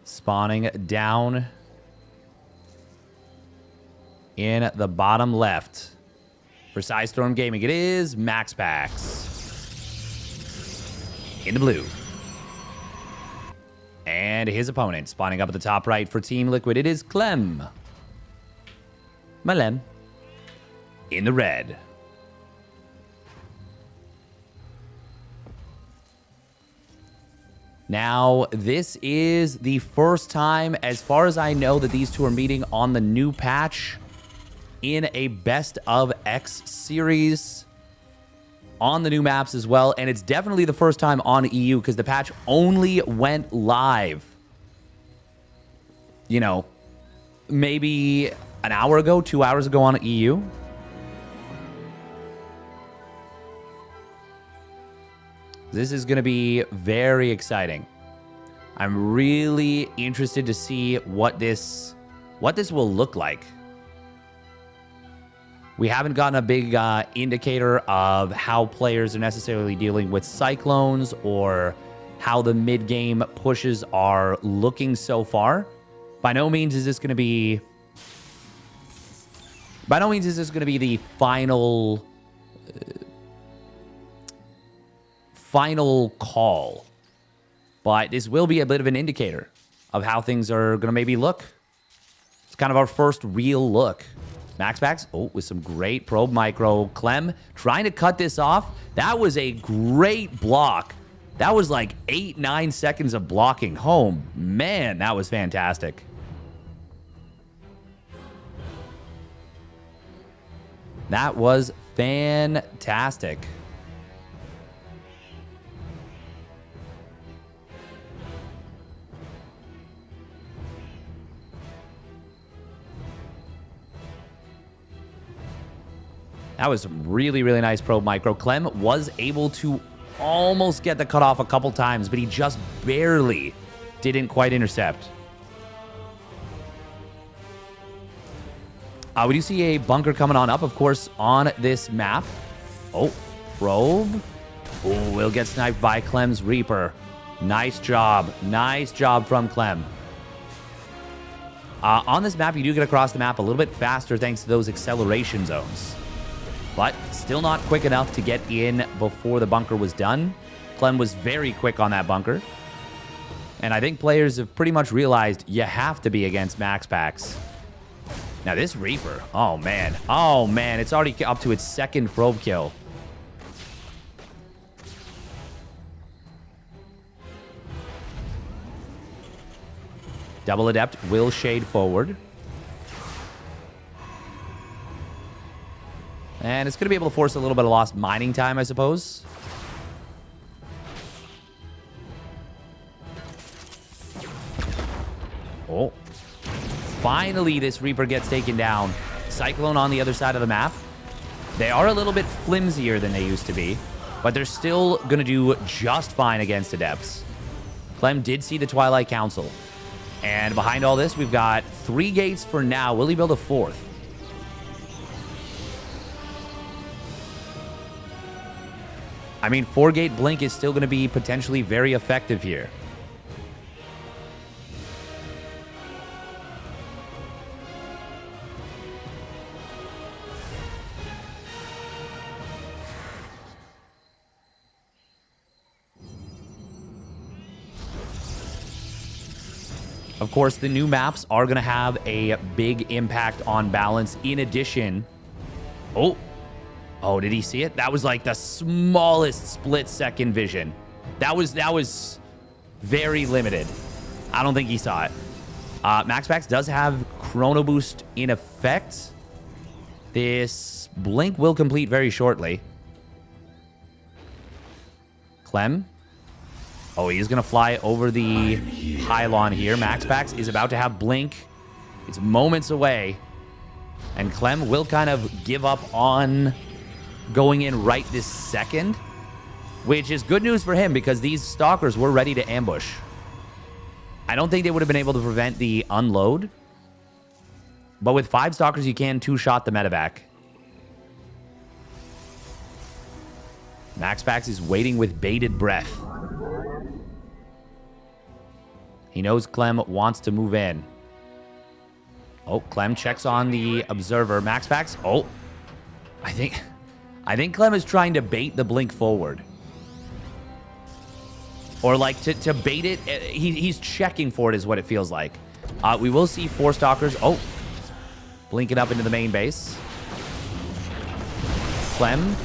Spawning down in the bottom left. For Psystorm Gaming, it is MaxPax. In the blue. And his opponent, spawning up at the top right for Team Liquid, it is Clem. Malem. In the red. Now, this is the first time, as far as I know, that these two are meeting on the new patch in a Best of X series on the new maps as well. And it's definitely the first time on EU because the patch only went live, you know, maybe an hour ago, 2 hours ago on EU. This is going to be very exciting. I'm really interested to see what this will look like. We haven't gotten a big indicator of how players are necessarily dealing with Cyclones or how the mid-game pushes are looking so far. By no means is this going to be the final call, but this will be a bit of an indicator of how things are going to maybe look. It's kind of our first real look. MaxPax, with some great probe micro. Clem trying to cut this off. That was a great block. That was like 8-9 seconds of blocking home. Man, that was fantastic. That was fantastic. That was some really, really nice probe micro. Clem was able to almost get the cutoff a couple times, but he just barely didn't quite intercept. We do see a bunker coming on up, of course, on this map. Oh, probe. Oh, will get sniped by Clem's Reaper. Nice job. Nice job from Clem. On this map, you do get across the map a little bit faster thanks to those acceleration zones. But still not quick enough to get in before the bunker was done. Clem was very quick on that bunker. And I think players have pretty much realized you have to be against MaxPax. Now this Reaper, oh man, it's already up to its second probe kill. Double Adept will shade forward. And it's going to be able to force a little bit of lost mining time, I suppose. Oh. Finally, this Reaper gets taken down. Cyclone on the other side of the map. They are a little bit flimsier than they used to be, but they're still going to do just fine against Adepts. Clem did see the Twilight Council. And behind all this, we've got 3 gates for now. Will he build a 4th? I mean, 4-gate blink is still going to be potentially very effective here. Of course, the new maps are going to have a big impact on balance. In addition... Oh, did he see it? That was like the smallest split-second vision. That was very limited. I don't think he saw it. MaxPax does have Chrono Boost in effect. This blink will complete very shortly. Clem. Oh, he's going to fly over the pylon here. MaxPax is about to have blink. It's moments away. And Clem will kind of give up on going in right this second, which is good news for him because these stalkers were ready to ambush. I don't think they would have been able to prevent the unload, but with 5 stalkers, you can 2-shot the medevac. MaxPax is waiting with bated breath. He knows Clem wants to move in. Oh, Clem checks on the observer. MaxPax. Oh, I think Clem is trying to bait the blink forward. Or like to bait it. He's checking for it is what it feels like. We will see 4 stalkers. Oh, blinking up into the main base. Clem.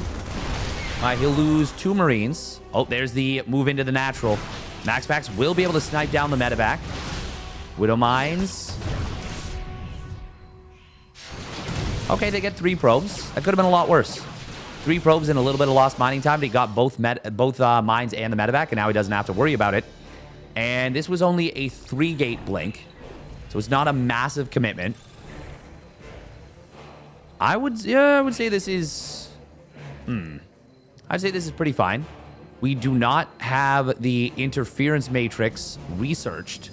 He'll lose 2 Marines. Oh, there's the move into the natural. MaxPax will be able to snipe down the medevac. Widow Mines. Okay, they get 3 probes. That could have been a lot worse. 3 probes and a little bit of lost mining time. He got both mines and the medevac, and now he doesn't have to worry about it. And this was only a 3-gate blink, so it's not a massive commitment. I would say this is... I'd say this is pretty fine. We do not have the interference matrix researched.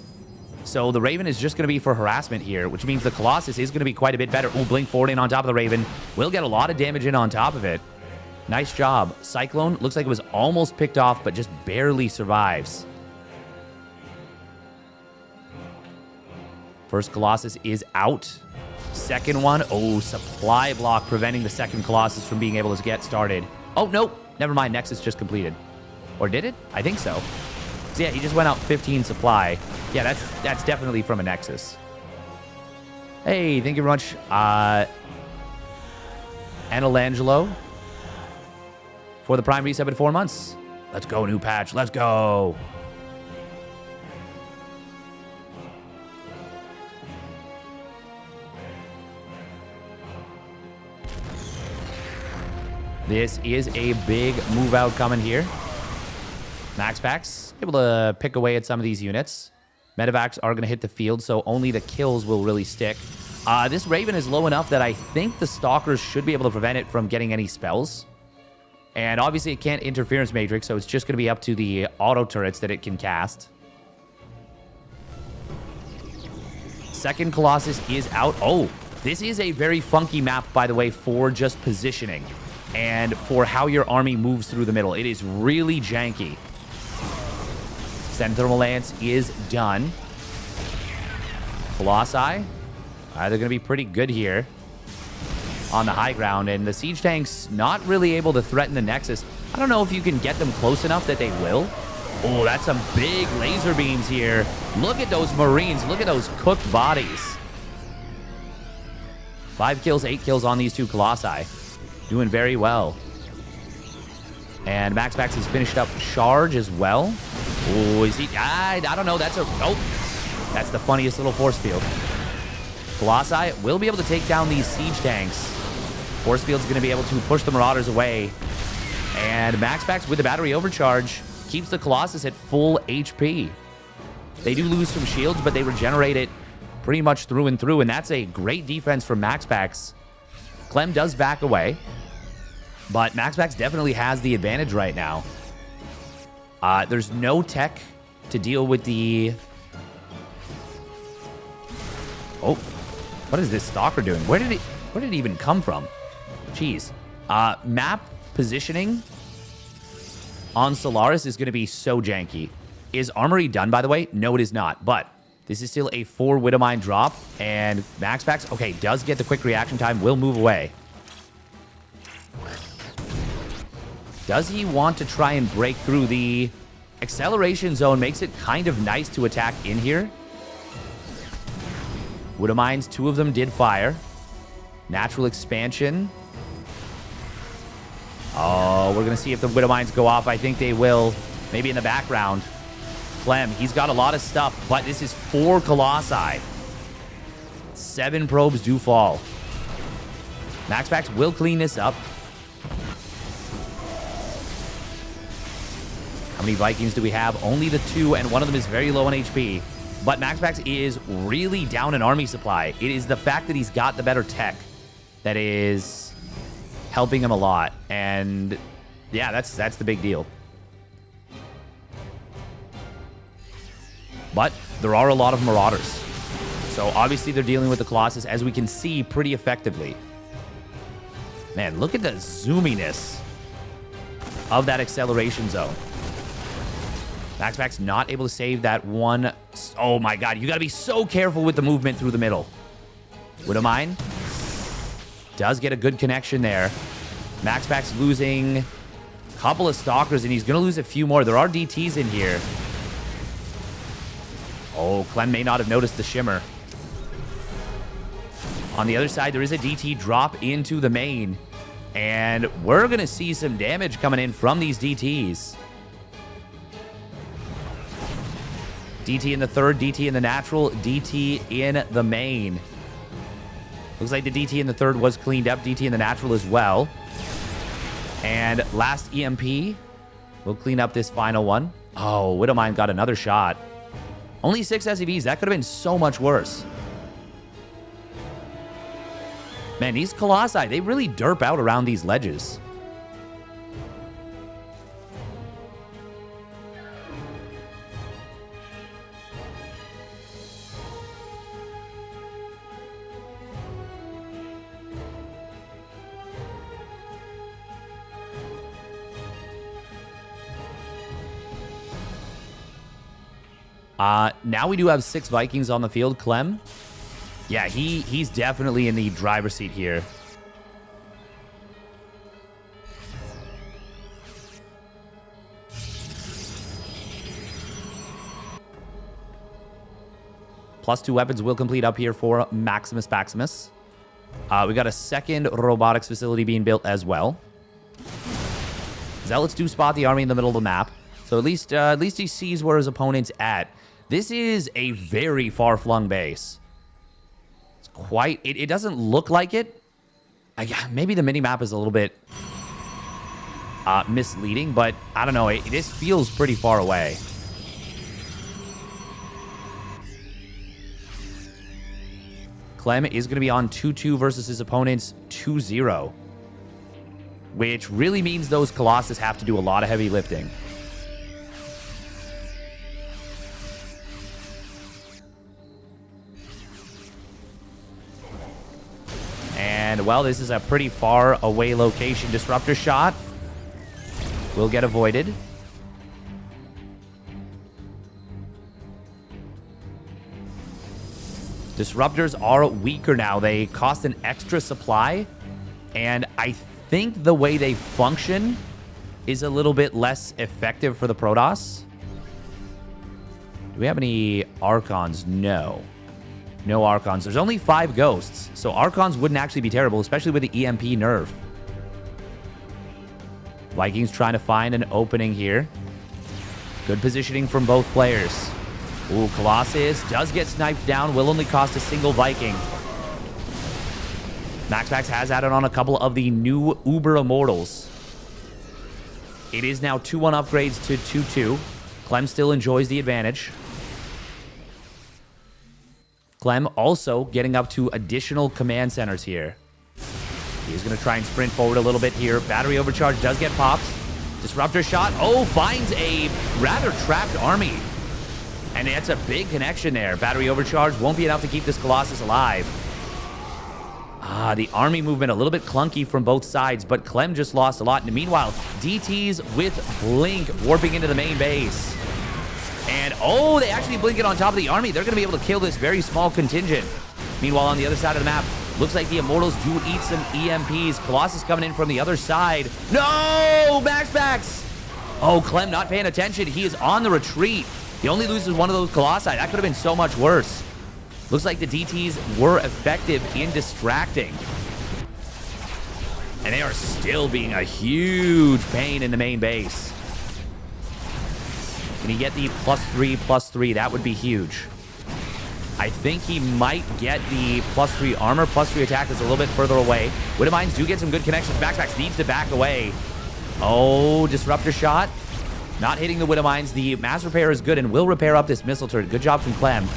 So the Raven is just going to be for harassment here, which means the Colossus is going to be quite a bit better. Ooh, blink forward in on top of the Raven. Will get a lot of damage in on top of it. Nice job. Cyclone looks like it was almost picked off, but just barely survives. First Colossus is out. Second one. Oh, supply block preventing the second Colossus from being able to get started. Oh, nope. Never mind. Nexus just completed. Or did it? I think so. So yeah, he just went out 15 supply. Yeah, that's definitely from a Nexus. Hey, thank you very much. Anelangelo for the Prime resub in 4 months. Let's go, new patch. Let's go. This is a big move out coming here. MaxPax able to pick away at some of these units. Medevacs are going to hit the field, so only the kills will really stick. This Raven is low enough that I think the Stalkers should be able to prevent it from getting any spells. And obviously it can't interference matrix, so it's just going to be up to the auto turrets that it can cast. Second Colossus is out. Oh, this is a very funky map, by the way, for just positioning and for how your army moves through the middle. It is really janky. Thermal Lance is done. Colossi, they're going to be pretty good here on the high ground, and the siege tank's not really able to threaten the Nexus. I don't know if you can get them close enough that they will. Oh, that's some big laser beams here. Look at those Marines. Look at those cooked bodies. 5 kills, 8 kills on these 2 Colossi. Doing very well. And MaxPax has finished up Charge as well. Oh, is he? I don't know. That's a... Nope. That's the funniest little force field. Colossi will be able to take down these siege tanks. Force field's going to be able to push the Marauders away. And MaxPax with the battery overcharge keeps the Colossus at full HP. They do lose some shields, but they regenerate it pretty much through and through. And that's a great defense from MaxPax. Clem does back away, but MaxPax definitely has the advantage right now. There's no tech to deal with the... Oh, what is this Stalker doing? Where did it even come from? Jeez. Map positioning on Solaris is going to be so janky. Is Armory done, by the way? No, it is not, but this is still a 4 Widowmine drop, and MaxPax, okay, does get the quick reaction time, will move away. Does he want to try and break through the acceleration zone? Makes it kind of nice to attack in here. Widowmines, 2 of them did fire. Natural expansion. Oh, we're going to see if the Widowmines go off. I think they will. Maybe in the background. Clem, he's got a lot of stuff, but this is 4 Colossi. 7 probes do fall. MaxPax will clean this up. How many Vikings do we have? Only the 2, and one of them is very low on HP. But MaxPax is really down in army supply. It is the fact that he's got the better tech that is helping him a lot. And yeah, that's the big deal. But there are a lot of Marauders. So obviously they're dealing with the Colossus, as we can see, pretty effectively. Man, look at the zoominess of that acceleration zone. MaxPax not able to save that one. Oh my god, you gotta be so careful with the movement through the middle. Widowmine does get a good connection there. MaxPax losing a couple of Stalkers, and he's gonna lose a few more. There are DTs in here. Oh, Clem may not have noticed the shimmer. On the other side, there is a DT drop into the main, and we're gonna see some damage coming in from these DTs. DT in the third, DT in the natural, DT in the main. Looks like the DT in the third was cleaned up. DT in the natural as well. And last EMP. We'll clean up this final one. Oh, Widowmine got another shot. Only 6 SCVs. That could have been so much worse. Man, these Colossi, they really derp out around these ledges. Now we do have 6 Vikings on the field. Clem, yeah, he's definitely in the driver's seat here. +2 weapons will complete up here for Maximus Maximus. We got a second robotics facility being built as well. Zealots do spot the army in the middle of the map, so at least he sees where his opponent's at. This is a very far-flung base. It's quite... It doesn't look like it. Maybe the mini-map is a little bit misleading, but I don't know. This feels pretty far away. Clem is going to be on 2-2 versus his opponent's 2-0, which really means those Colossus have to do a lot of heavy lifting. And, well, this is a pretty far away location. Disruptor shot will get avoided. Disruptors are weaker now. They cost an extra supply, and I think the way they function is a little bit less effective for the Protoss. Do we have any Archons? No. No Archons. There's only 5 Ghosts, so Archons wouldn't actually be terrible, especially with the EMP nerf. Vikings trying to find an opening here. Good positioning from both players. Ooh, Colossus does get sniped down. Will only cost a single Viking. MaxPax has added on a couple of the new Uber Immortals. It is now 2-1 upgrades to 2-2. Clem still enjoys the advantage. Clem also getting up to additional command centers here. He's going to try and sprint forward a little bit here. Battery overcharge does get popped. Disruptor shot. Oh, finds a rather trapped army. And that's a big connection there. Battery overcharge won't be enough to keep this Colossus alive. The army movement a little bit clunky from both sides, but Clem just lost a lot. And meanwhile, DTs with Blink warping into the main base. And, oh, they actually blink it on top of the army. They're going to be able to kill this very small contingent. Meanwhile, on the other side of the map, looks like the Immortals do eat some EMPs. Colossus coming in from the other side. No! MaxPax! Oh, Clem not paying attention. He is on the retreat. He only loses one of those Colossi. That could have been so much worse. Looks like the DTs were effective in distracting. And they are still being a huge pain in the main base. Can he get the +3/+3? That would be huge. I think he might get the +3 armor. +3 attack is a little bit further away. Widowmines do get some good connections. MaxPax needs to back away. Oh, Disruptor shot. Not hitting the Widowmines. The mass repair is good and will repair up this missile turret. Good job from Clem.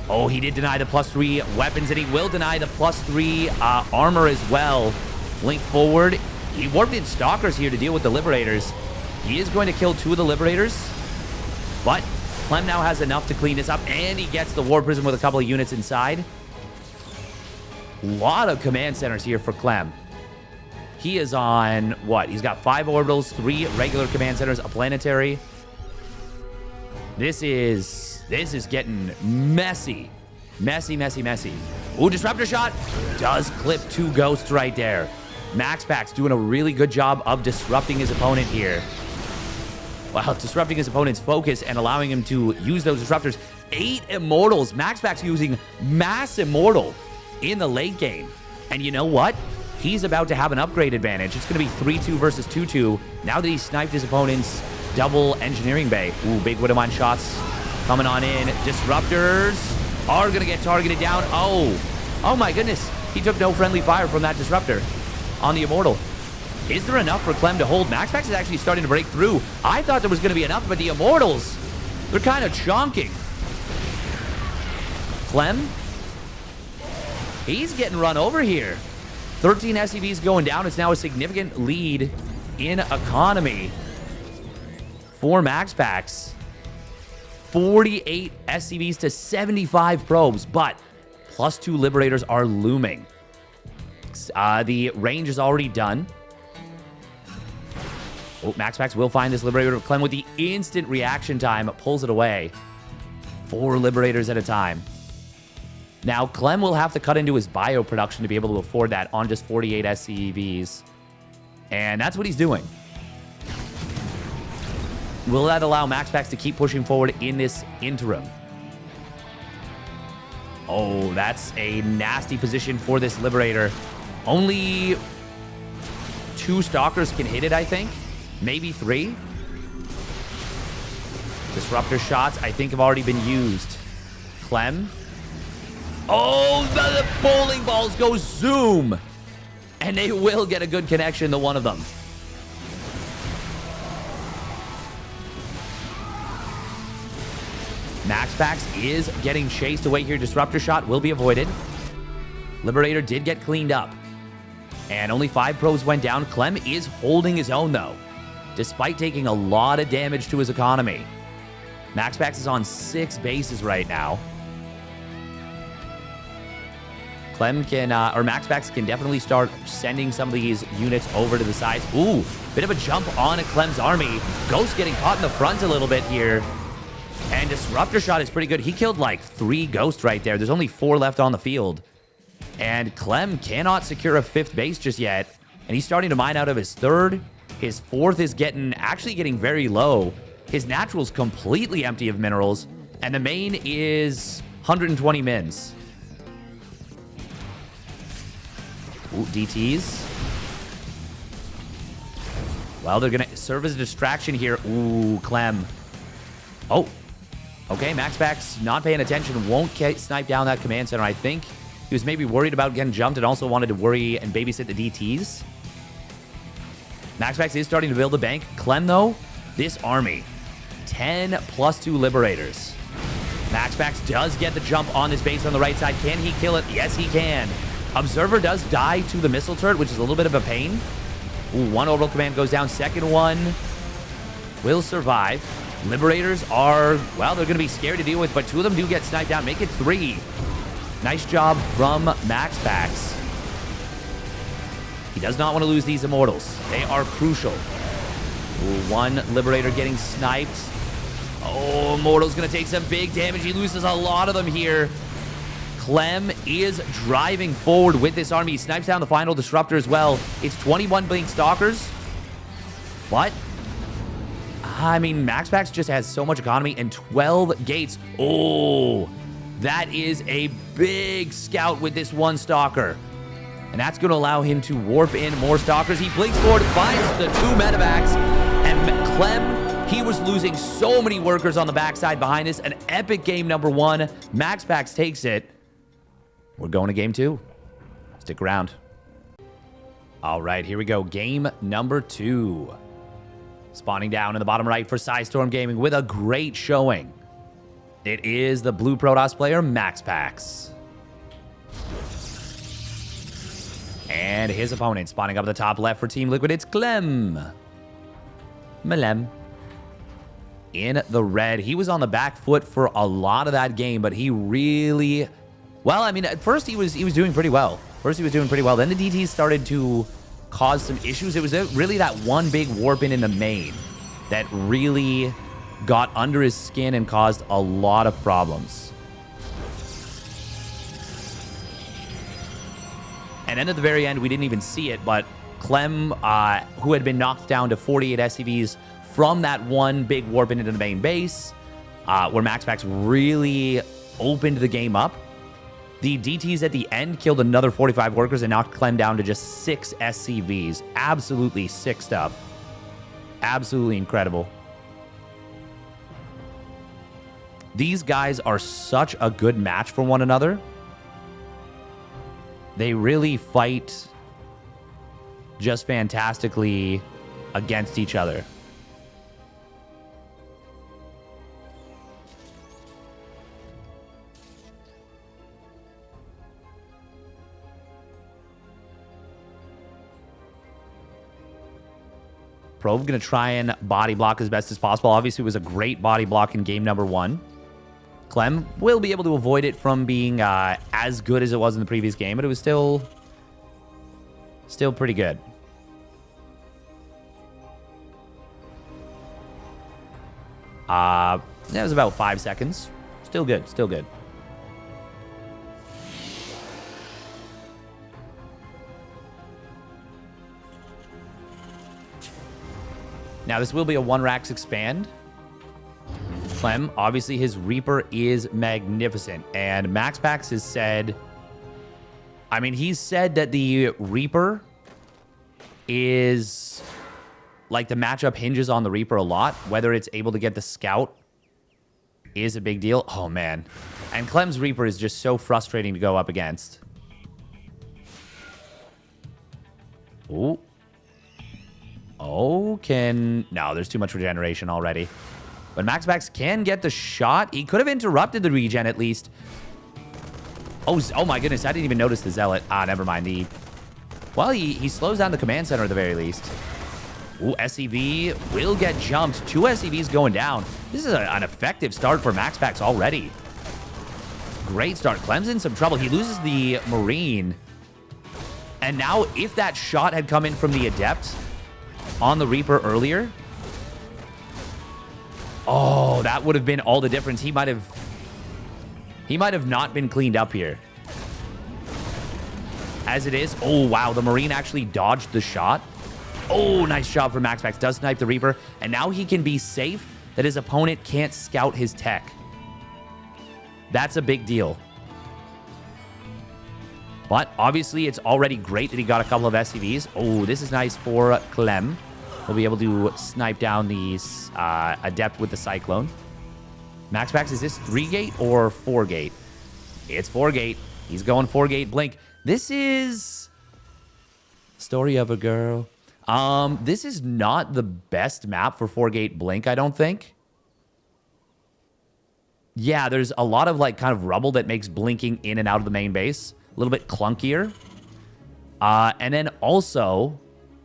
Oh, he did deny the +3 weapons, and he will deny the +3 armor as well. Link forward. He warped in Stalkers here to deal with the Liberators. He is going to kill 2 of the Liberators, but Clem now has enough to clean this up, and he gets the War Prism with a couple of units inside. A lot of command centers here for Clem. He is on, what? He's got 5 orbitals, 3 regular command centers, a planetary. This is getting messy. Messy. Ooh, disruptor shot does clip 2 ghosts right there. MaxPax doing a really good job of disrupting his opponent here. Wow, disrupting his opponent's focus and allowing him to use those disruptors. 8 immortals. MaxPax using mass immortal in the late game. And you know what? He's about to have an upgrade advantage. It's going to be 3-2 versus 2-2. Now that he's sniped his opponent's double engineering bay. Ooh, big Widowmine shots coming on in. Disruptors are going to get targeted down. Oh my goodness. He took no friendly fire from that disruptor on the immortal. Is there enough for Clem to hold? MaxPax is actually starting to break through. I thought there was going to be enough, but the immortals, they're kind of chonking. Clem, he's getting run over here. 13 SCVs going down. It's now a significant lead in economy for MaxPax. 48 SCVs to 75 probes, but +2 Liberators are looming. The range is already done. Oh, MaxPax will find this Liberator. Clem with the instant reaction time pulls it away. 4 Liberators at a time. Now, Clem will have to cut into his bio production to be able to afford that on just 48 SCVs. And that's what he's doing. Will that allow MaxPax to keep pushing forward in this interim? Oh, that's a nasty position for this Liberator. Only 2 Stalkers can hit it, I think. Maybe 3. Disruptor shots, I think, have already been used. Clem. Oh, the bowling balls go zoom. And they will get a good connection to one of them. MaxPax is getting chased away here. Disruptor shot will be avoided. Liberator did get cleaned up. And only 5 probes went down. Clem is holding his own, though, despite taking a lot of damage to his economy. MaxPax is on 6 bases right now. Clem can, or MaxPax can definitely start sending some of these units over to the sides. Ooh, bit of a jump on at Clem's army. Ghost getting caught in the front a little bit here. And Disruptor shot is pretty good. He killed like 3 ghosts right there. There's only 4 left on the field. And Clem cannot secure a 5th base just yet. And he's starting to mine out of his 3rd. His 4th is actually getting very low. His natural's completely empty of minerals. And the main is 120 mins. Ooh, DTs. Well, they're going to serve as a distraction here. Ooh, Clem. Oh. Okay, MaxPax not paying attention. Won't snipe down that command center. I think he was maybe worried about getting jumped and also wanted to worry and babysit the DTs. MaxPax is starting to build a bank. Clem, though, this army. 10 plus 2 Liberators. MaxPax does get the jump on this base on the right side. Can he kill it? Yes, he can. Observer does die to the missile turret, which is a little bit of a pain. Ooh, 1 orbital command goes down. 2nd one will survive. Liberators are, well, they're going to be scary to deal with, but 2 of them do get sniped down. Make it 3. Nice job from MaxPax. He does not want to lose these Immortals. They are crucial. Ooh, 1 Liberator getting sniped. Oh, Immortal's going to take some big damage. He loses a lot of them here. Clem is driving forward with this army. He snipes down the final Disruptor as well. It's 21 Blink Stalkers. But, I mean, MaxPax just has so much economy and 12 gates. Oh, that is a big scout with this 1 Stalker. And that's going to allow him to warp in more Stalkers. He blinks forward, finds the 2 medevacs. And Clem, he was losing so many workers on the backside behind this. An epic game number 1. MaxPax takes it. We're going to game 2. Stick around. All right, here we go. Game number 2. Spawning down in the bottom right for Storm Gaming with a great showing. It is the blue Protoss player, MaxPax. And his opponent spawning up at the top left for Team Liquid, it's Clem. Malem. In the red. He was on the back foot for a lot of that game, but he really... Well, I mean, at first he was doing pretty well. Then the DTs started to cause some issues. It was really that one big warp in the main that really got under his skin and caused a lot of problems. And then at the very end, we didn't even see it, but Clem, who had been knocked down to 48 SCVs from that one big warp into the main base, where MaxPax really opened the game up. The DTs at the end killed another 45 workers and knocked Clem down to just 6 SCVs. Absolutely sick stuff. Absolutely incredible. These guys are such a good match for one another. They really fight just fantastically against each other. Probe going to try and body block as best as possible. Obviously, it was a great body block in game number 1. Clem will be able to avoid it from being as good as it was in the previous game, but it was still pretty good. That was about 5 seconds. Still good, still good. Now, this will be a 1-Rax expand. Clem, obviously, his Reaper is magnificent. And MaxPax has said... I mean, he's said that the Reaper is... Like, the matchup hinges on the Reaper a lot. Whether it's able to get the Scout is a big deal. Oh, man. And Clem's Reaper is just so frustrating to go up against. Ooh. Oh, no, there's too much regeneration already. But MaxPax can get the shot. He could have interrupted the regen at least. Oh my goodness, I didn't even notice the Zealot. Never mind. Well, he slows down the command center at the very least. Ooh, SCV will get jumped. 2 SCVs going down. This is an effective start for MaxPax already. Great start. Clem's in some trouble. He loses the Marine. And now, if that shot had come in from the Adept on the Reaper earlier, oh, that would have been all the difference. He might have not been cleaned up here. As it is, oh wow, the Marine actually dodged the shot. Oh, nice job from MaxPax. Does snipe the Reaper, and now he can be safe that his opponent can't scout his tech. That's a big deal. But obviously, it's already great that he got a couple of SCVs. Oh, this is nice for Clem. He'll be able to snipe down the Adept with the Cyclone. MaxPax, is this 3-gate or 4-gate? It's 4-gate. He's going 4-gate Blink. This is... Story of a Girl. This is not the best map for 4-gate Blink, I don't think. Yeah, there's a lot of like kind of rubble that makes blinking in and out of the main base a little bit clunkier. And then also,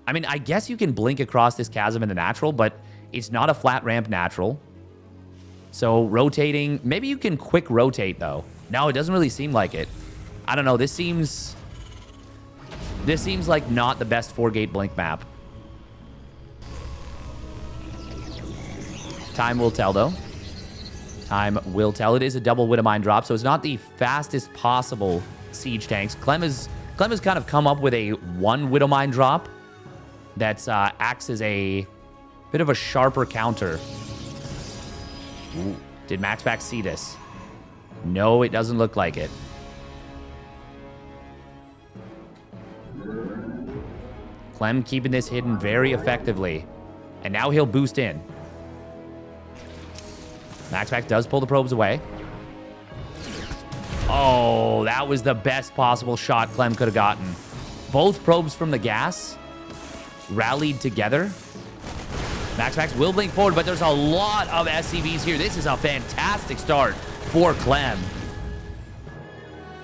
I mean, I guess you can blink across this chasm in the natural, but it's not a flat ramp natural. So rotating, maybe you can quick rotate though. No, it doesn't really seem like it. I don't know. This seems like not the best 4-gate Blink map. Time will tell though. Time will tell. It is a double Widowmine drop, so it's not the fastest possible siege tanks. Clem has kind of come up with a 1 Widowmine drop that acts as a bit of a sharper counter. Ooh, did MaxPax see this? No, it doesn't look like it. Clem keeping this hidden very effectively. And now he'll boost in. MaxPax does pull the probes away. Oh, that was the best possible shot Clem could have gotten. Both probes from the gas rallied together. MaxPax will blink forward, but there's a lot of SCVs here. This is a fantastic start for Clem.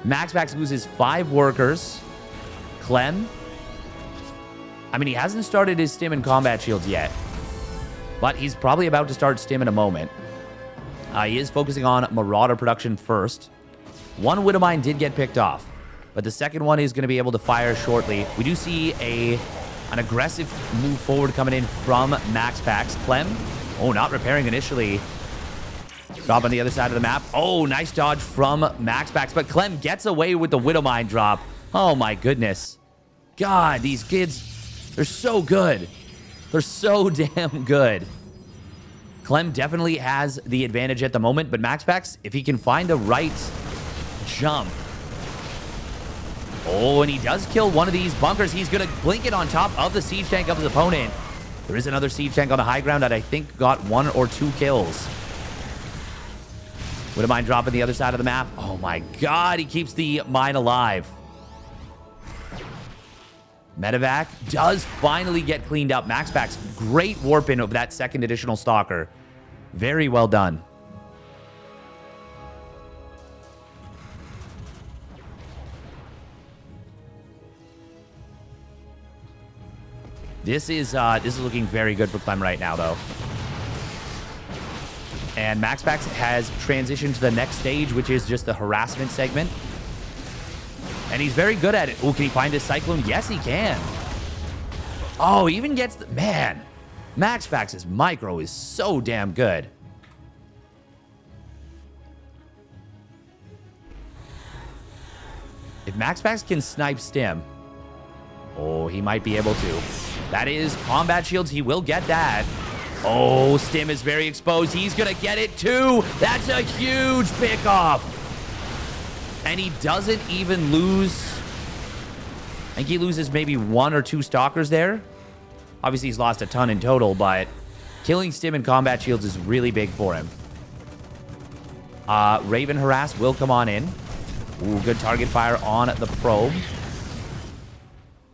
MaxPax loses 5 workers. Clem, I mean, he hasn't started his stim and combat shields yet, but he's probably about to start stim in a moment. He is focusing on Marauder production first. 1 Widowmine did get picked off, but the second one is going to be able to fire shortly. We do see an aggressive move forward coming in from MaxPax. Clem Oh, not repairing initially. Drop on the other side of the map. Oh, nice dodge from MaxPax. But Clem gets away with the Widowmine drop. Oh, my goodness. God, these kids, they're so good. They're so damn good. Clem definitely has the advantage at the moment, but MaxPax, if he can find the right jump. Oh, and he does kill one of these bunkers. He's going to blink it on top of the siege tank of his opponent. There is another siege tank on the high ground that I think got 1 or 2 kills. Widowmine drop on the other side of the map. Oh my god, he keeps the mine alive. Medevac does finally get cleaned up. MaxPax, great warp in of that second additional stalker. Very well done. This is looking very good for Clem right now, though. And MaxPax has transitioned to the next stage, which is just the harassment segment. And he's very good at it. Oh, can he find his Cyclone? Yes, he can. Oh, he even gets the... Man, MaxPax's micro is so damn good. If MaxPax can snipe Stim... Oh, he might be able to. That is combat shields. He will get that. Oh, Stim is very exposed. He's going to get it too. That's a huge pickoff. And he doesn't even lose. I think he loses maybe 1 or 2 stalkers there. Obviously, he's lost a ton in total, but killing Stim in combat shields is really big for him. Raven Harass will come on in. Ooh, good target fire on the probe.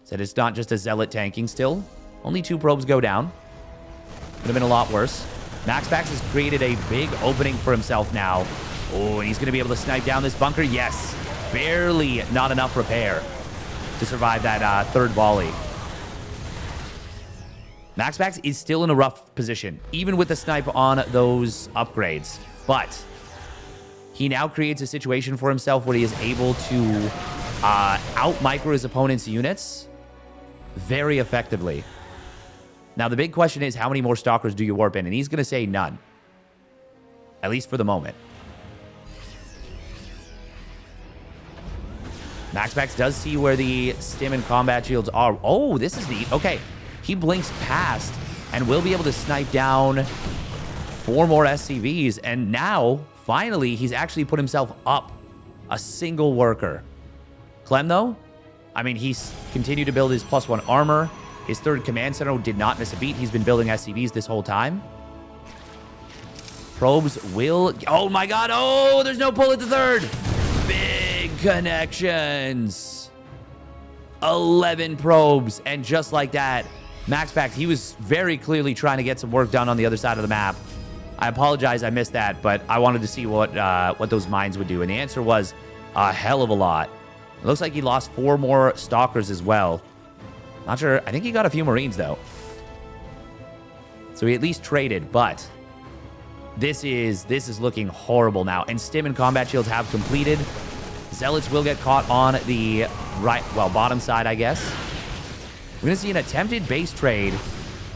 Said it's not just a Zealot tanking still. Only 2 probes go down. Could have been a lot worse. MaxPax has created a big opening for himself now. Oh, and he's going to be able to snipe down this bunker. Yes. Barely not enough repair to survive that third volley. MaxPax is still in a rough position, even with the snipe on those upgrades. But he now creates a situation for himself where he is able to out-micro his opponent's units very effectively. Now, the big question is, how many more stalkers do you warp in? And he's going to say none. At least for the moment. MaxPax does see where the Stim and combat shields are. Oh, this is neat. Okay. He blinks past and will be able to snipe down 4 more SCVs. And now, finally, he's actually put himself up a single worker. Clem, though, I mean, he's continued to build his +1 armor. His 3rd command center did not miss a beat. He's been building SCVs this whole time. Probes will... Oh, my God. Oh, there's no pull at the 3rd. Big connections. 11 probes. And just like that, MaxPax, he was very clearly trying to get some work done on the other side of the map. I apologize I missed that, but I wanted to see what those mines would do. And the answer was a hell of a lot. It looks like he lost 4 more stalkers as well. Not sure. I think he got a few Marines, though. So he at least traded, but this is looking horrible now. And Stim and combat shields have completed. Zealots will get caught on the right, well, bottom side, I guess. We're going to see an attempted base trade.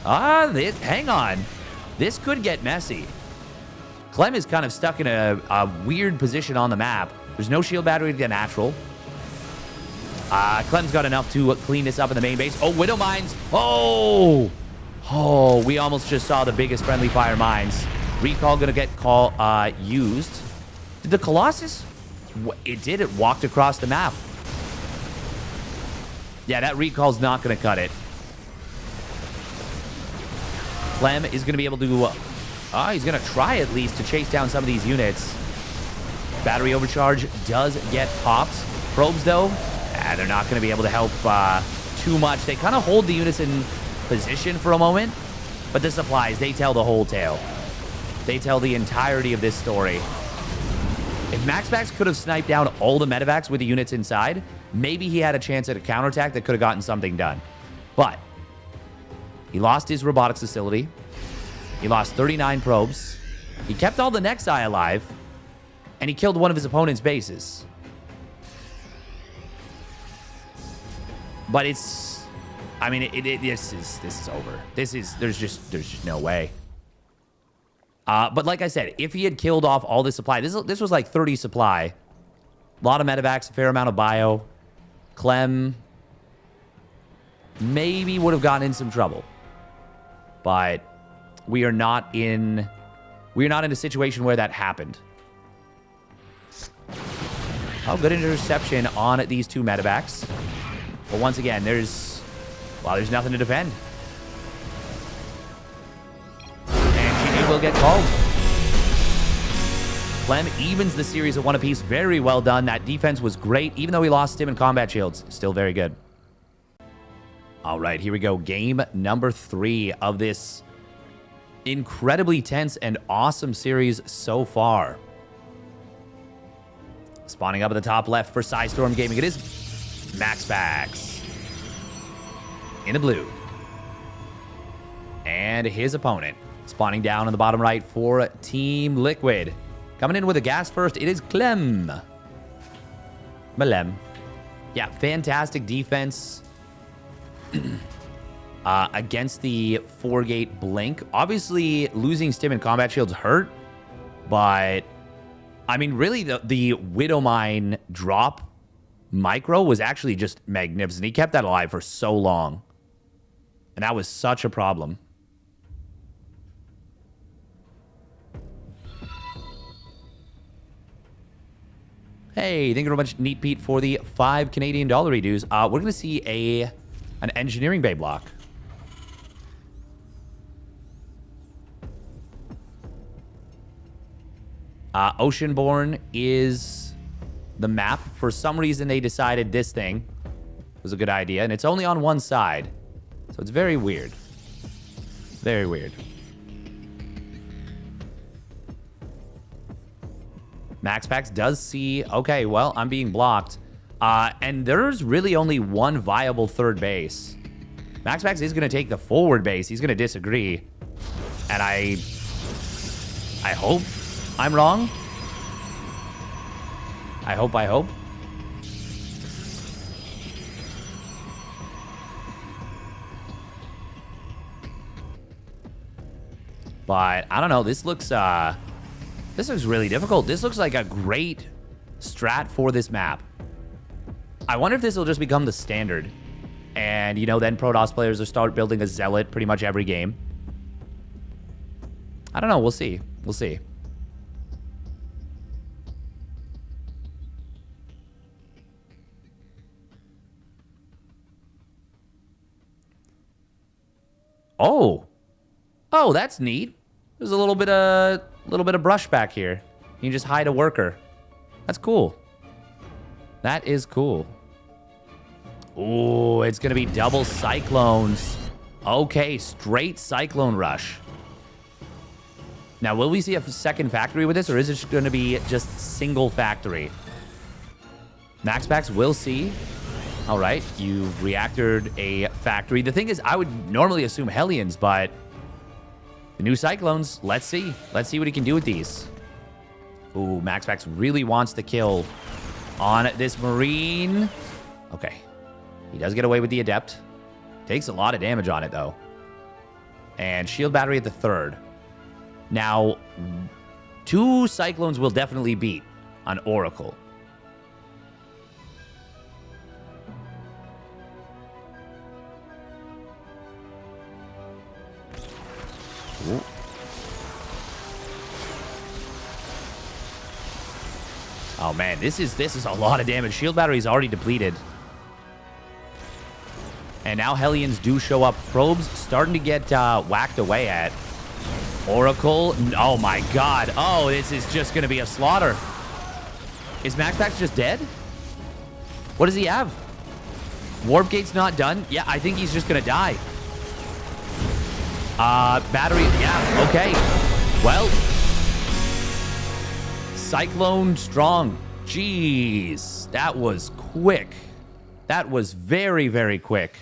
Hang on. This could get messy. Clem is kind of stuck in a weird position on the map. There's no shield battery to get natural. Clem's got enough to clean this up in the main base. Oh, Widow Mines. Oh, we almost just saw the biggest friendly fire mines. Recall going to get used. Did the Colossus? It did. It walked across the map. Yeah, that recall's not going to cut it. Clem is going to be able to... he's going to try at least to chase down some of these units. Battery overcharge does get popped. Probes, though, they're not going to be able to help too much. They kind of hold the units in position for a moment, but the supplies, they tell the whole tale. They tell the entirety of this story. If MaxPax could have sniped down all the medevacs with the units inside, maybe he had a chance at a counterattack that could have gotten something done. But he lost his robotics facility. He lost 39 probes. He kept all the Nexi alive, and he killed one of his opponent's bases. But it's, I mean, this is over. There's just no way. But like I said, if he had killed off all this supply, this was like 30 supply. A lot of medevacs, a fair amount of bio. Clem maybe would have gotten in some trouble. But we are not in a situation where that happened. Oh, good interception on these two medevacs. But once again, there's nothing to defend. And GG will get called. Clem evens the series at 1 apiece. Very well done. That defense was great. Even though he lost him in combat shields, still very good. All right, here we go. Game number 3 of this incredibly tense and awesome series so far. Spawning up at the top left for Storm Gaming. It is MaxPax in the blue. And his opponent spawning down on the bottom right for Team Liquid. Coming in with a gas first, it is Clem. Malem. Yeah, fantastic defense against the 4-gate blink. Obviously, losing Stim and combat shields hurt, but I mean, really, the Widowmine drop micro was actually just magnificent. He kept that alive for so long, and that was such a problem. Hey, thank you very much, Neat Pete, for the $5 Canadian reduce. We're going to see an engineering bay block. Oceanborn is the map. For some reason, they decided this thing was a good idea, and it's only on one side. So it's very weird. Very weird. MaxPax does see, okay, well, I'm being blocked. And there's really only one viable third base. MaxPax is going to take the forward base. He's going to disagree. And I hope I'm wrong. I hope. But I don't know. This looks really difficult. This looks like a great strat for this map. I wonder if this will just become the standard. And, you know, then Protoss players will start building a Zealot pretty much every game. I don't know. We'll see. We'll see. Oh, that's neat. There's a little bit of brush back here. You can just hide a worker. That's cool. That is cool. Ooh, it's gonna be double Cyclones. Okay, straight Cyclone rush. Now, will we see a second factory with this, or is it going to be just single factory? MaxPax will see. All right, you've reactored a factory. The thing is, I would normally assume Hellions, but the new Cyclones, let's see. Let's see what he can do with these. Ooh, MaxPax really wants to kill on this Marine. Okay, he does get away with the Adept. Takes a lot of damage on it, though. And shield battery at the third. Now, 2 Cyclones will definitely beat on Oracle. Ooh. Oh man, this is a lot of damage. Shield battery is already depleted. And now Hellions do show up. Probes starting to get whacked away at. Oracle. Oh my god. Oh, this is just going to be a slaughter. Is MaxPax just dead? What does he have? Warp gate's not done. Yeah, I think he's just going to die. Battery. Yeah, okay. Well, Cyclone strong. Jeez, that was quick. That was very, very quick.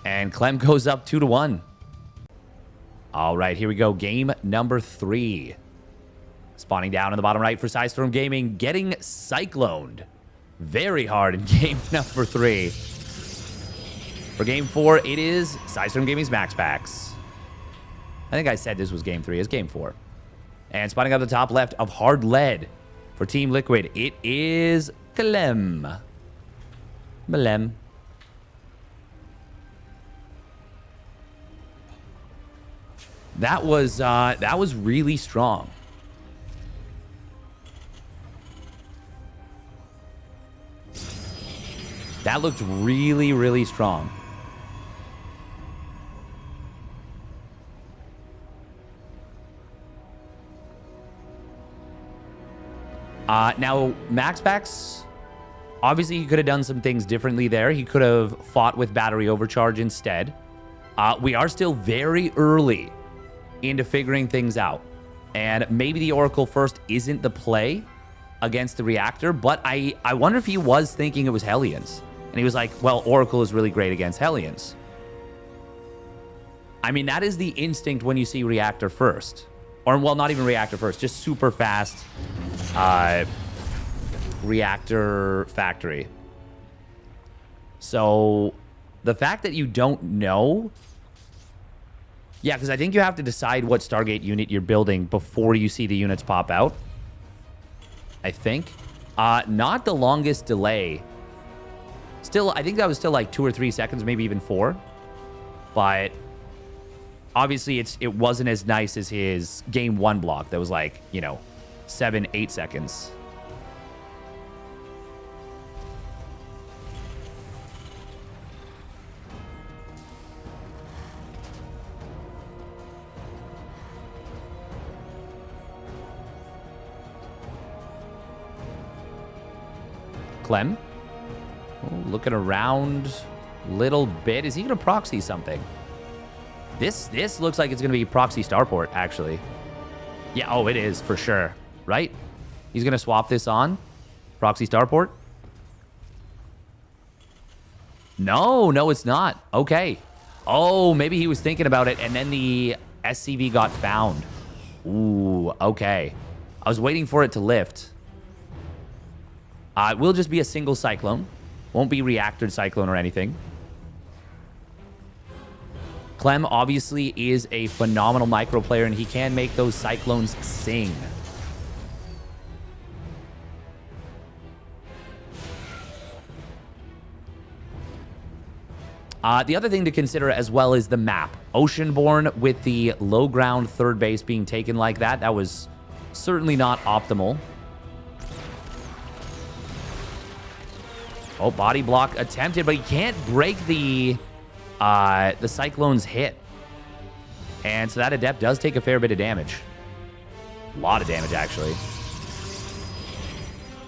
And Clem goes up 2-1. All right, here we go. Game number 3. Spawning down in the bottom right for Storm Gaming, getting cycloned very hard in game number 3. For game 4, it is Storm Gaming's MaxPax. I think I said this was game 3. It's game 4. And spotting up the top left of Hard Lead for Team Liquid, it is Clem. Clem. That was really strong. That looked really, really strong. Now, MaxPax, obviously he could have done some things differently there. He could have fought with battery overcharge instead. We are still very early into figuring things out. And maybe the Oracle first isn't the play against the Reactor, but I wonder if he was thinking it was Hellions. And he was like, well, Oracle is really great against Hellions. I mean, that is the instinct when you see Reactor first. Or, well, not even Reactor first, just super fast Reactor Factory. So, the fact that you don't know... Yeah, because I think you have to decide what Stargate unit you're building before you see the units pop out. I think. Not the longest delay. Still, I think that was still like 2 or 3 seconds, maybe even 4. But obviously it wasn't as nice as his game 1 block. That was like, 7, 8 seconds. Clem. Oh, looking around a little bit. Is he going to proxy something? This looks like it's going to be proxy starport, actually. Yeah, oh, it is for sure. Right? He's going to swap this on. Proxy starport. No, it's not. Okay. Oh, maybe he was thinking about it, and then the SCV got found. Ooh, okay. I was waiting for it to lift. It will just be a single Cyclone. Won't be reactored Cyclone or anything. Clem obviously is a phenomenal micro player, and he can make those Cyclones sing. The other thing to consider as well is the map. Oceanborn with the low ground third base being taken like that. That was certainly not optimal. Oh, body block attempted, but he can't break the Cyclone's hit. And so that Adept does take a fair bit of damage. A lot of damage, actually.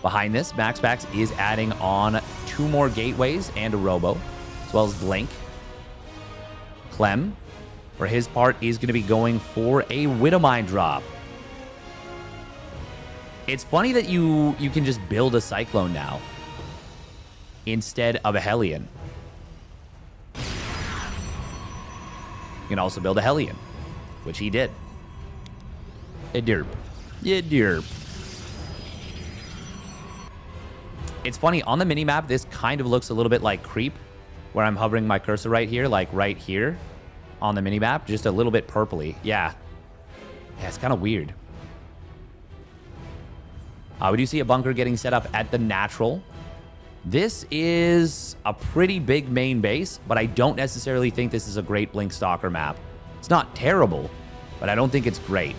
Behind this, MaxPax is adding on 2 more gateways and a Robo, as well as Blink. Clem, for his part, is going to be going for a Widowmine drop. It's funny that you can just build a Cyclone now instead of a Hellion. You can also build a Hellion, which he did. A derp. Yeah, derp. It's funny, on the minimap, this kind of looks a little bit like Creep, where I'm hovering my cursor right here, like right here on the minimap, just a little bit purpley. Yeah, it's kind of weird. We do see a bunker getting set up at the natural. This is a pretty big main base, but I don't necessarily think this is a great Blink Stalker map. It's not terrible, but I don't think it's great.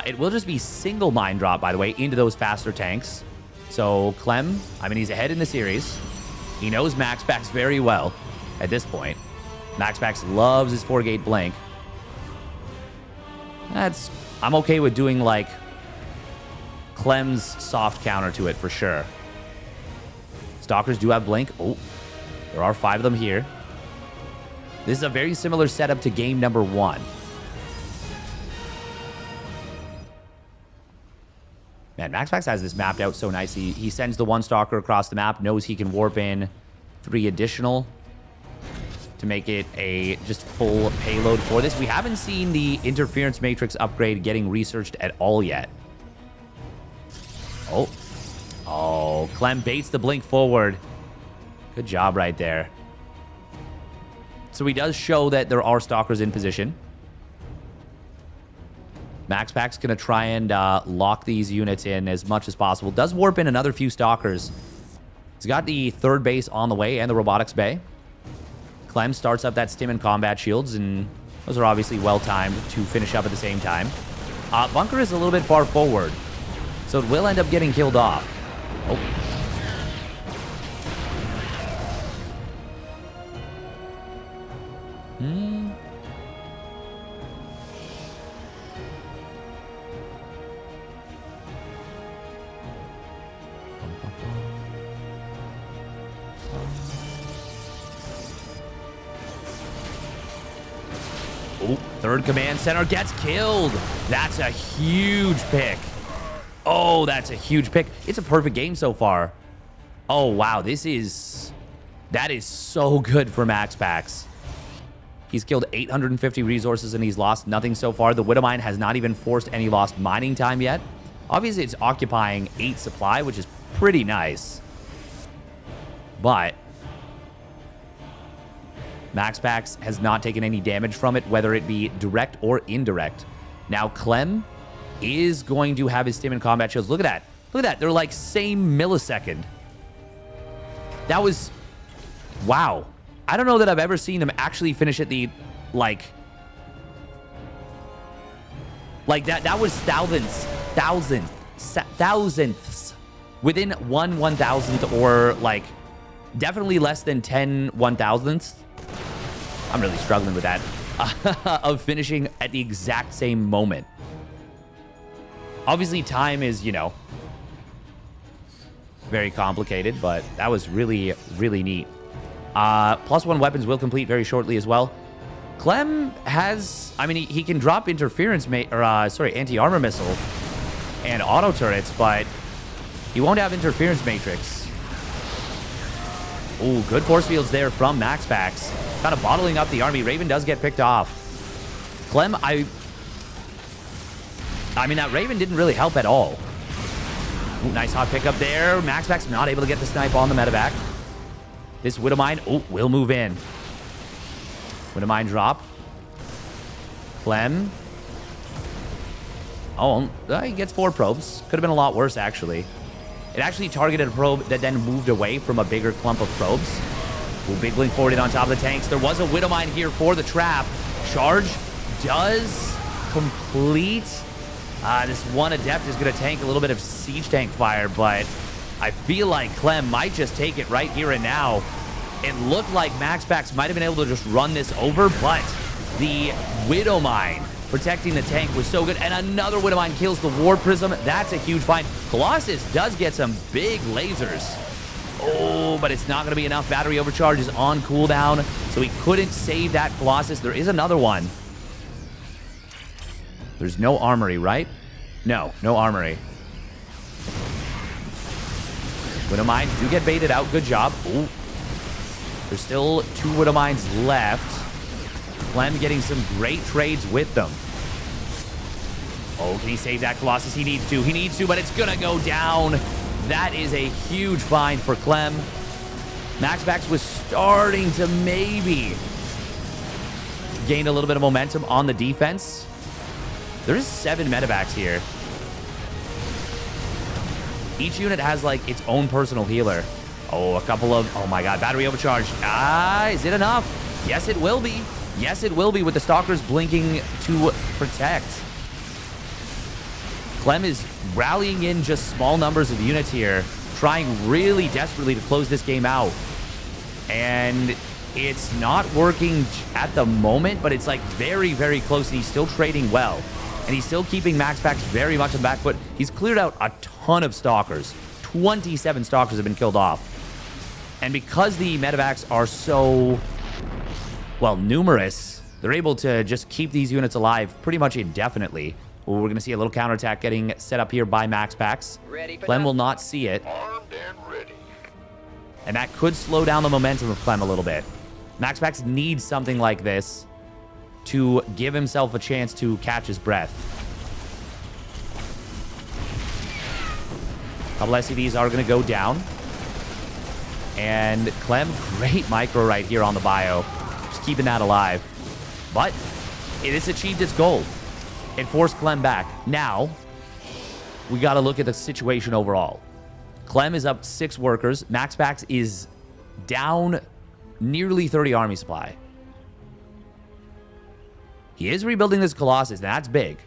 It will just be single mine drop, by the way, into those faster tanks. So Clem, I mean, he's ahead in the series. He knows MaxPax very well at this point. MaxPax loves his 4-gate Blink. I'm okay with doing, like, Clem's soft counter to it for sure. Stalkers do have Blink. Oh, there are 5 of them here. This is a very similar setup to game number 1. Man, MaxPax has this mapped out so nice. He sends the 1 Stalker across the map, knows he can warp in 3 additional to make it a just full payload for this. We haven't seen the Interference Matrix upgrade getting researched at all yet. Oh, Clem baits the Blink forward. Good job right there. So he does show that there are Stalkers in position. MaxPax's going to try and lock these units in as much as possible. Does warp in another few stalkers. He's got the third base on the way and the robotics bay. Clem starts up that stim and combat shields, and those are obviously well-timed to finish up at the same time. Bunker is a little bit far forward, so it will end up getting killed off. Oh. Oh, third command center gets killed. That's a huge pick. Oh, that's a huge pick. It's a perfect game so far. Oh, wow. That is so good for MaxPax. He's killed 850 resources and he's lost nothing so far. The Widowmine has not even forced any lost mining time yet. Obviously, it's occupying 8 supply, which is pretty nice. But MaxPax has not taken any damage from it, whether it be direct or indirect. Now, Clem is going to have his stim and combat shields. Look at that. Look at that. They're like same millisecond. That was... Wow. I don't know that I've ever seen them actually finish at the, like that was thousandths within 1/1000th, or like definitely less than 10 1,000ths. I'm really struggling with that. Of finishing at the exact same moment. Obviously, time is, you know, very complicated, but that was really, really neat. +1 weapons will complete very shortly as well. Clem has, I mean, he can drop interference, anti-armor missile and auto turrets, but he won't have interference matrix. Ooh, good force fields there from MaxPax. Kind of bottling up the army. Raven does get picked off. Clem, I mean, that Raven didn't really help at all. Ooh, nice hot pickup there. MaxPax not able to get the snipe on the medevac. This Widowmine, will move in. Widowmine drop. Clem. Oh, he gets 4 probes. Could have been a lot worse, actually. It actually targeted a probe that then moved away from a bigger clump of probes. Ooh, big blink forward on top of the tanks. There was a Widowmine here for the trap. Charge does complete. This one Adept is going to tank a little bit of siege tank fire, but I feel like Clem might just take it right here and now. It looked like MaxPax might have been able to just run this over, but the Widowmine protecting the tank was so good. And another Widowmine kills the War Prism. That's a huge find. Colossus does get some big lasers. Oh, but it's not going to be enough. Battery overcharge is on cooldown, so he couldn't save that Colossus. There is another one. There's no armory, right? No armory. Widowmines do get baited out. Good job. Ooh. There's still 2 Widowmines left. Clem getting some great trades with them. Oh, can he save that Colossus? He needs to. He needs to, but it's going to go down. That is a huge find for Clem. MaxPax was starting to maybe gain a little bit of momentum on the defense. There's 7 medevacs here. Each unit has, like, its own personal healer. Oh, a couple of... Oh, my God. Battery overcharge. Is it enough? Yes, it will be. Yes, it will be with the Stalkers blinking to protect. Clem is rallying in just small numbers of units here, trying really desperately to close this game out. And it's not working at the moment, but it's, like, very, very close, and he's still trading well. And he's still keeping MaxPax very much on the back foot. He's cleared out a ton of Stalkers. 27 Stalkers have been killed off. And because the medevacs are so, well, numerous, they're able to just keep these units alive pretty much indefinitely. Ooh, we're going to see a little counterattack getting set up here by MaxPax. Clem will not see it. Armed and ready. And that could slow down the momentum of Clem a little bit. MaxPax needs something like this to give himself a chance to catch his breath. A couple SCVs are going to go down. And Clem, great micro right here on the bio. Just keeping that alive. But it has achieved its goal. It forced Clem back. Now, we got to look at the situation overall. Clem is up 6 workers. MaxPax is down nearly 30 army supply. He is rebuilding this Colossus. That's big.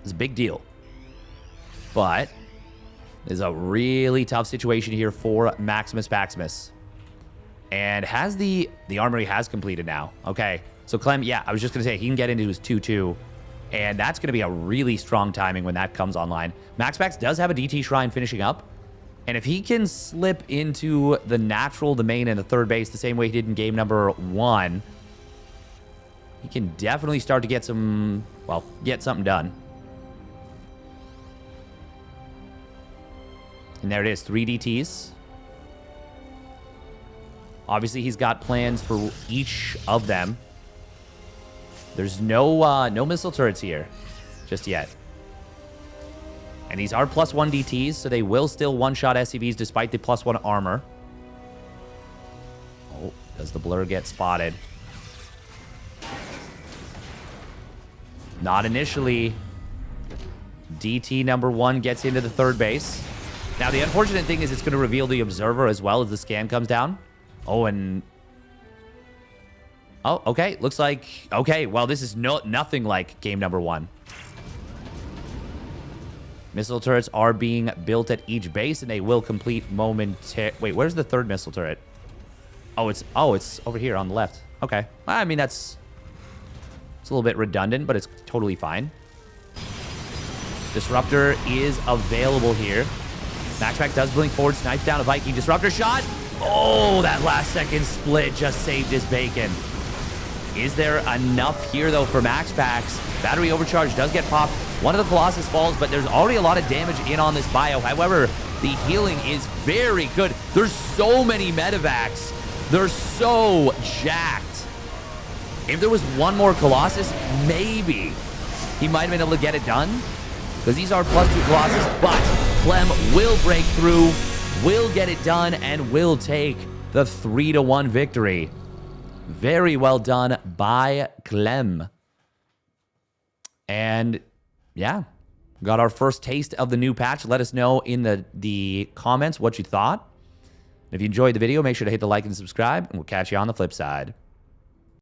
It's a big deal. But there's a really tough situation here for Maximus. And has the armory has completed now. Okay. So Clem, yeah, I was just going to say, he can get into his 2-2. And that's going to be a really strong timing when that comes online. MaxPax does have a DT Shrine finishing up. And if he can slip into the natural, the main, and the third base the same way he did in game number 1, he can definitely start to get some, well, get something done. And there it is, 3 DTs. Obviously, he's got plans for each of them. There's no missile turrets here just yet. And these are +1 DTs, so they will still one-shot SCVs despite the +1 armor. Oh, does the blur get spotted? Not initially. DT number 1 gets into the third base. Now, the unfortunate thing is it's going to reveal the observer as well as the scan comes down. Oh, and... oh, okay. Looks like... okay, well, this is nothing like game number 1. Missile turrets are being built at each base, and they will complete momentarily. Wait, where's the third missile turret? Oh, it's over here on the left. Okay. I mean, it's a little bit redundant, but it's totally fine. Disruptor is available here. MaxPax does blink forward, snipes down a Viking. Disruptor shot. Oh, that last second split just saved his bacon. Is there enough here, though, for MaxPax? Battery overcharge does get popped. One of the Colossus falls, but there's already a lot of damage in on this bio. However, the healing is very good. There's so many medevacs. They're so jacked. If there was one more Colossus, maybe he might have been able to get it done. Because these are +2 Colossus, but Clem will break through, will get it done, and will take the 3-1 victory. Very well done by Clem. And yeah, got our first taste of the new patch. Let us know in the comments what you thought. If you enjoyed the video, make sure to hit the like and subscribe, and we'll catch you on the flip side.